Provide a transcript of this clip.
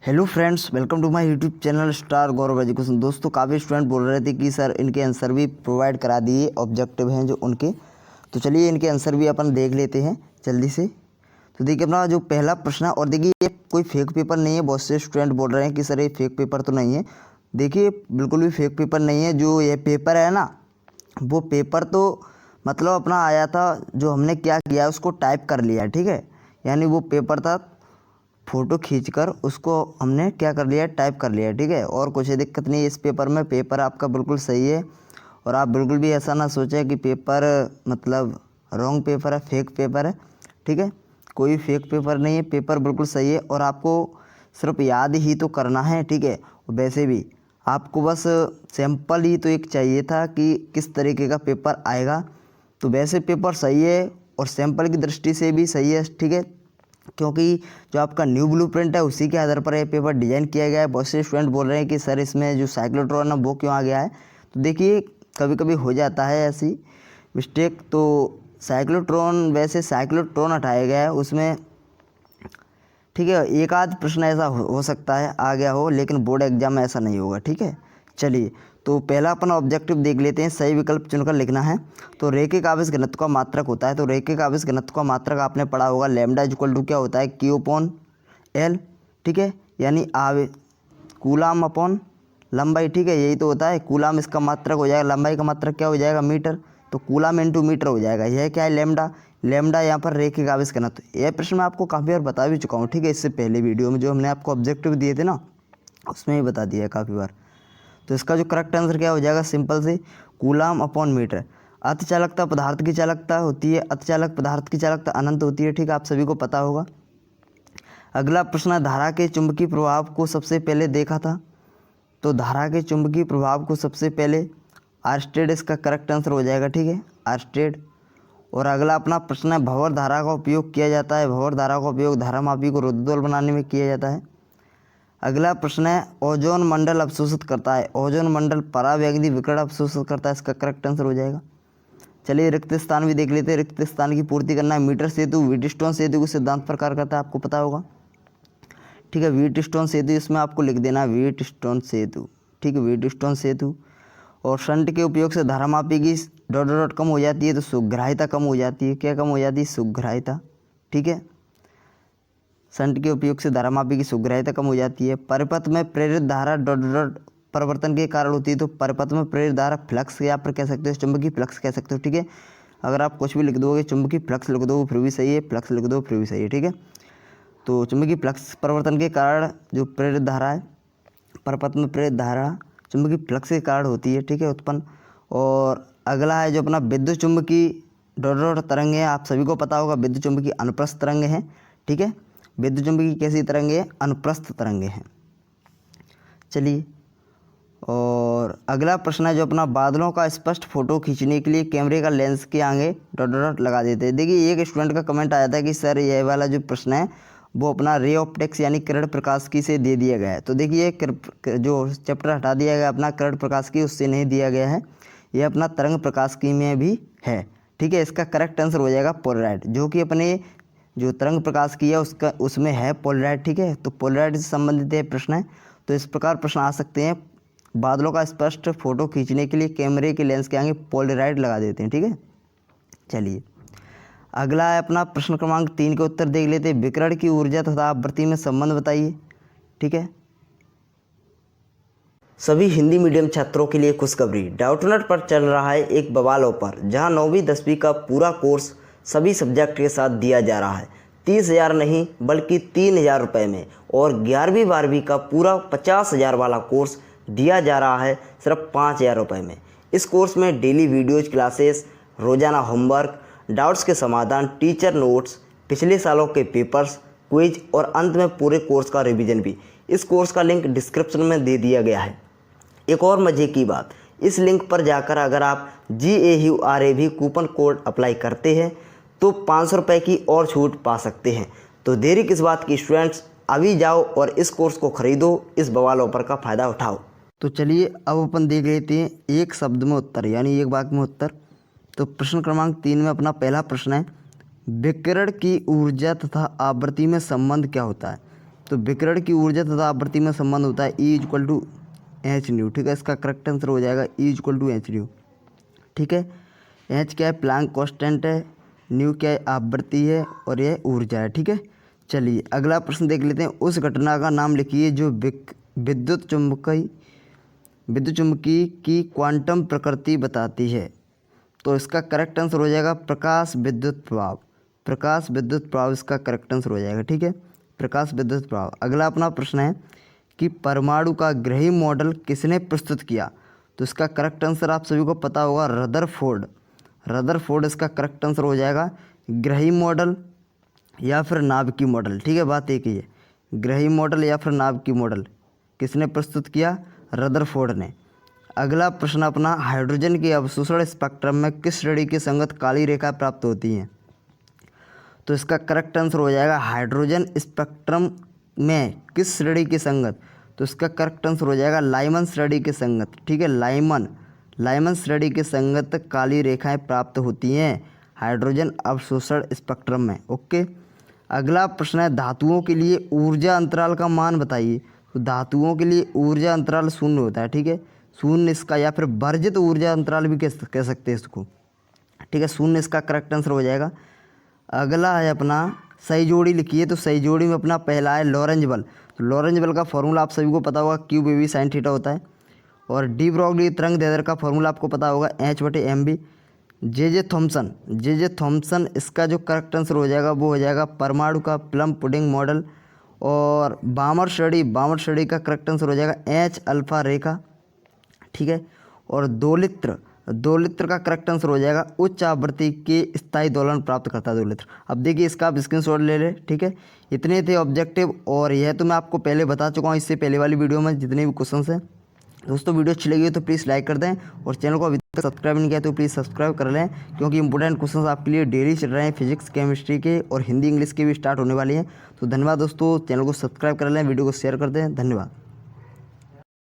Hello friends, welcome to my YouTube channel star Gaurav education. दोस्तों, काफ़ी student बोल रहे थे कि सर इनके आंसर भी प्रोवाइड करा दिए, ऑब्जेक्टिव हैं जो उनके। तो चलिए इनके आंसर भी अपन देख लेते हैं जल्दी से। तो देखिए अपना जो पहला प्रश्न है, और देखिए ये कोई फेक पेपर नहीं है। बहुत से स्टूडेंट बोल रहे हैं कि सर ये फेक पेपर तो नहीं है। देखिए बिल्कुल भी फेक पेपर नहीं है। जो ये पेपर है ना, वो पेपर तो मतलब अपना आया था, जो हमने क्या किया उसको टाइप कर लिया, ठीक है। यानी वो पेपर था, फ़ोटो खींचकर उसको हमने क्या कर लिया, टाइप कर लिया, ठीक है। और कुछ दिक्कत नहीं है इस पेपर में। पेपर आपका बिल्कुल सही है, और आप बिल्कुल भी ऐसा ना सोचें कि पेपर मतलब रॉन्ग पेपर है, फेक पेपर है, ठीक है। कोई फेक पेपर नहीं है, पेपर बिल्कुल सही है। और आपको सिर्फ याद ही तो करना है, ठीक है। वैसे भी आपको बस सैंपल ही तो एक चाहिए था कि किस तरीके का पेपर आएगा। तो वैसे पेपर सही है और सैंपल की दृष्टि से भी सही है, ठीक है। क्योंकि जो आपका न्यू ब्लूप्रिंट है उसी के आधार पर यह पेपर डिज़ाइन किया गया है। बहुत से स्टूडेंट बोल रहे हैं कि सर इसमें जो साइक्लोट्रॉन है वो क्यों आ गया है। तो देखिए कभी कभी हो जाता है ऐसी मिस्टेक। तो साइक्लोट्रॉन, वैसे साइक्लोट्रॉन हटाया गया है उसमें, ठीक है। एक आध प्रश्न ऐसा हो सकता है आ गया हो, लेकिन बोर्ड एग्जाम में ऐसा नहीं होगा, ठीक है। चलिए तो पहला अपना ऑब्जेक्टिव देख लेते हैं। सही विकल्प चुनकर लिखना है। तो रेखिक आवेश घनत्व का मात्रक होता है। तो रेखिक आवेश घनत्व का मात्रक आपने पढ़ा होगा, लैम्डा इक्वल टू क्या होता है, क्यू अपॉन एल, ठीक है। यानी कूलाम अपॉन लंबाई, ठीक है। यही तो होता है, कूलाम इसका मात्रक हो जाएगा, लंबाई का मात्रक क्या हो जाएगा, मीटर। तो कूलाम इंटू मीटर हो जाएगा। यह क्या है, लैम्डा। लैम्डा यहाँ पर रेखिक आवेश घनत्व। यह प्रश्न मैं आपको काफ़ी बार बता भी चुका हूँ, ठीक है। इससे पहले वीडियो में जो हमने आपको ऑब्जेक्टिव दिए थे ना, उसमें ही बता दिया है काफ़ी बार। तो इसका जो करेक्ट आंसर क्या हो जाएगा, सिंपल से कूलाम अपॉन मीटर। अतिचालकता पदार्थ की चालकता होती है, अतिचालक पदार्थ की चालकता अनंत होती है, ठीक है। आप सभी को पता होगा। अगला प्रश्न है, धारा के चुंबकीय प्रभाव को सबसे पहले देखा था। तो धारा के चुंबकीय प्रभाव को सबसे पहले आर्स्टेड इसका करेक्ट आंसर हो जाएगा, ठीक है, आर्स्टेड। और अगला अपना प्रश्न है, भंवर धारा का उपयोग किया जाता है। भंवर धारा का उपयोग धारामापी को रुद्धौल बनाने में किया जाता है। अगला प्रश्न है, ओजोन मंडल अवशोषित करता है। ओजोन मंडल परावैंगनी विकिरण अवशोषित करता है, इसका करेक्ट आंसर हो जाएगा। चलिए रिक्त स्थान भी देख लेते हैं। रिक्त स्थान की पूर्ति करना है। मीटर सेतु व्हीटस्टोन सेतु को सिद्धांत प्रकार करता है, आपको पता होगा, ठीक है। व्हीटस्टोन सेतु इसमें आपको लिख देना है, व्हीटस्टोन सेतु, ठीक है, व्हीटस्टोन सेतु। और शंट के उपयोग से धारामापी की डॉट डॉट कम हो जाती है, तो सुग्राह्यता कम हो जाती है। क्या कम हो जाती है, सुग्राह्यता, ठीक है। शंट के उपयोग से धारामापी की सुग्राह्यता कम हो जाती है। परिपथ में प्रेरित धारा डॉट डॉट परिवर्तन के कारण होती है। तो परिपथ में प्रेरित धारा फ्लक्स या पर कह सकते हो, चुंबकीय फ्लक्स कह सकते हो, ठीक है। अगर आप कुछ भी लिख दोगे, चुंबकीय फ्लक्स लिख दो फिर भी सही है, फ्लक्स लिख दो फिर भी सही है, ठीक है। तो चुंबकीय फ्लक्स परिवर्तन के कारण जो प्रेरित धारा है, परिपथ में प्रेरित धारा चुंबकीय फ्लक्स के कारण होती है, ठीक है, उत्पन्न। और अगला है जो अपना विद्युत चुंबकीय डॉट डॉट तरंग है। आप सभी को पता होगा, विद्युत चुंबकीय अनुप्रस्थ तरंग है, ठीक है। विद्युत चुंबकीय कैसी तरंगे हैं, अनुप्रस्थ तरंगे हैं। चलिए और अगला प्रश्न है जो अपना, बादलों का स्पष्ट फोटो खींचने के लिए कैमरे का लेंस के आगे डॉट डॉट लगा देते हैं। देखिए एक स्टूडेंट का कमेंट आया था कि सर ये वाला जो प्रश्न है वो अपना रे ऑप्टिक्स यानी किरण प्रकाश की से दे दिया गया है। तो देखिए जो चैप्टर हटा दिया गया अपना किरण प्रकाश की, उससे नहीं दिया गया है, ये अपना तरंग प्रकाश की में भी है, ठीक है। इसका करेक्ट आंसर हो जाएगा पोलराइड, जो कि अपने जो तरंग प्रकाश की है उसका उसमें है पोलराइड, ठीक है। तो पोलराइड से संबंधित ये प्रश्न है। तो इस प्रकार प्रश्न आ सकते हैं, बादलों का स्पष्ट फोटो खींचने के लिए कैमरे के लेंस के आगे पोलराइड लगा देते हैं, ठीक है। चलिए अगला है अपना प्रश्न क्रमांक 3 के उत्तर देख लेते हैं। विकिरण की ऊर्जा तथा आवृत्ति में संबंध बताइए, ठीक है। सभी हिंदी मीडियम छात्रों के लिए खुशखबरी, डाउटनेट पर चल रहा है एक बवाल ऑफर, जहां 9वीं 10वीं का पूरा कोर्स सभी सब्जेक्ट के साथ दिया जा रहा है 30,000 नहीं बल्कि 3,000 रुपये में। और 11वीं 12वीं का पूरा 50,000 वाला कोर्स दिया जा रहा है सिर्फ 5,000 रुपये में। इस कोर्स में डेली वीडियोज क्लासेस, रोजाना होमवर्क, डाउट्स के समाधान, टीचर नोट्स, पिछले सालों के पेपर्स, क्विज और अंत में पूरे कोर्स का रिवीजन भी। इस कोर्स का लिंक डिस्क्रिप्शन में दे दिया गया है। एक और मजे की बात, इस लिंक पर जाकर अगर आप GAURAV कूपन कोड अप्लाई करते हैं तो 500 रुपये की और छूट पा सकते हैं। तो देरी किस बात की स्टूडेंट्स, अभी जाओ और इस कोर्स को खरीदो, इस बवाल ऑफर का फ़ायदा उठाओ। तो चलिए अब अपन देख लेते हैं एक शब्द में उत्तर यानी एक वाक्य में उत्तर। तो प्रश्न क्रमांक 3 में अपना पहला प्रश्न है, विकिरण की ऊर्जा तथा आवृत्ति में संबंध क्या होता है। तो विकिरण की ऊर्जा तथा आवृत्ति में संबंध होता है E equal to H nu. ठीक है, इसका करेक्ट आंसर हो जाएगा E equal to H nu. ठीक है, एच क्या है, प्लांक कांस्टेंट है, न्यू क्या है, आवृत्ति है, और यह ऊर्जा है। ठीक है, चलिए अगला प्रश्न देख लेते हैं। उस घटना का नाम लिखिए जो विद्युत चुम्बकी की क्वांटम प्रकृति बताती है। तो इसका करेक्ट आंसर हो जाएगा प्रकाश विद्युत प्रभाव। प्रकाश विद्युत प्रभाव इसका करेक्ट आंसर हो जाएगा। ठीक है, प्रकाश विद्युत प्रभाव। अगला अपना प्रश्न है कि परमाणु का ग्रही मॉडल किसने प्रस्तुत किया। तो इसका करेक्ट आंसर आप सभी को पता होगा, रदरफोर्ड। रदरफोर्ड इसका करेक्ट आंसर हो जाएगा। ग्रही मॉडल या फिर नाभिकीय मॉडल, ठीक है, बात एक ही है। ग्रही मॉडल या फिर नाभिकीय मॉडल किसने प्रस्तुत किया, रदरफोर्ड ने। अगला प्रश्न अपना, हाइड्रोजन के अवशोषण स्पेक्ट्रम में किस श्रेणी की संगत काली रेखा प्राप्त होती हैं। तो इसका करेक्ट आंसर हो जाएगा हाइड्रोजन स्पेक्ट्रम में किस श्रेणी की संगत। तो इसका करेक्ट आंसर हो जाएगा लाइमन श्रेणी की संगत। ठीक है, लाइमन श्रेणी की संगत काली रेखाएं प्राप्त होती हैं हाइड्रोजन अवशोषण स्पेक्ट्रम में। ओके, अगला प्रश्न है धातुओं के लिए ऊर्जा अंतराल का मान बताइए। तो धातुओं के लिए ऊर्जा अंतराल शून्य होता है। ठीक है, शून्य इसका, या फिर वर्जित ऊर्जा अंतराल भी कह सकते हैं इसको। ठीक है, शून्य इसका करेक्ट आंसर हो जाएगा। अगला है अपना सही जोड़ी लिखिए। तो सही जोड़ी में अपना पहला है लॉरेंज बल। तो लॉरेंज बल का फॉर्मूला आप सभी को पता होगा, Q B V sine theta होता है। और डी ब्रॉगली तरंग दैर्ध्य का फॉर्मूला आपको पता होगा, H/mv। जे थॉम्सन इसका जो करेक्ट आंसर हो जाएगा वो हो जाएगा परमाणु का प्लम पुडिंग मॉडल। और बामर श्रेणी का करेक्ट आंसर हो जाएगा H अल्फा रेखा। ठीक है, और दोलित्र का करेक्ट आंसर हो जाएगा उच्च आवृत्ति के स्थायी दोलन प्राप्त करता है दोलित्र। अब देखिए इसका आप स्क्रीनशॉट ले ले। ठीक है, इतने थे ऑब्जेक्टिव, और यह तो मैं आपको पहले बता चुका हूँ इससे पहले वाली वीडियो में जितने भी क्वेश्चन हैं। दोस्तों वीडियो अच्छी लगी हो तो प्लीज़ लाइक कर दें, और चैनल को अभी तक सब्सक्राइब नहीं किया तो प्लीज़ सब्सक्राइब कर लें, क्योंकि इंपॉर्टेंट क्वेश्चंस आपके लिए डेली चल रहे हैं। फिजिक्स, केमिस्ट्री के और हिंदी इंग्लिश के भी स्टार्ट होने वाली हैं। तो धन्यवाद दोस्तों, चैनल को सब्सक्राइब कर लें, वीडियो को शेयर कर दें। धन्यवाद।